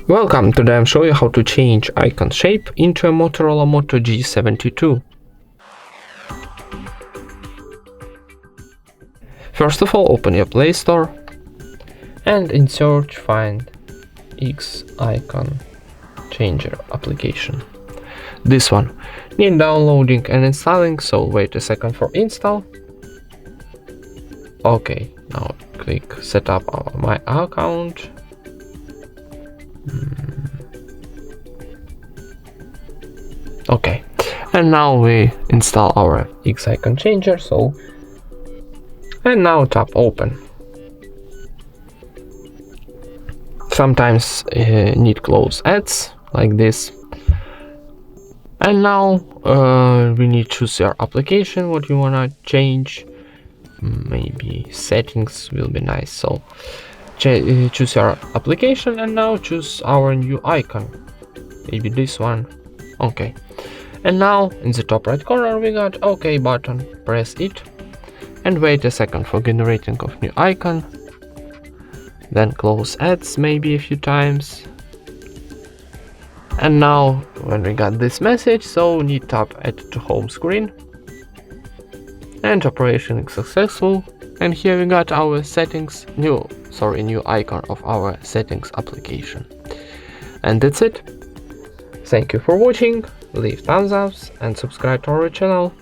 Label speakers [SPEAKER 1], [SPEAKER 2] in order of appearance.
[SPEAKER 1] Welcome, today I'm showing you how to change icon shape into a Motorola Moto G72. First of all, open your Play Store and in search find X icon changer application. This one. Need downloading and installing, so wait a second for install. Okay, now click set up my account. Okay, and now we install our X icon changer, and now tap open. Sometimes need close ads like this. And now we need to choose your application, what you wanna change. Maybe settings will be nice, so choose your application and now choose our new icon, maybe this one. Okay, and now in the top right corner we got OK button. Press it and wait a second for generating of new icon, then close ads maybe a few times. And now when we got this message, so need tap add to home screen and operation is successful. And here we got our settings, new icon of our settings application. And that's it. Thank you for watching, leave thumbs up and subscribe to our channel.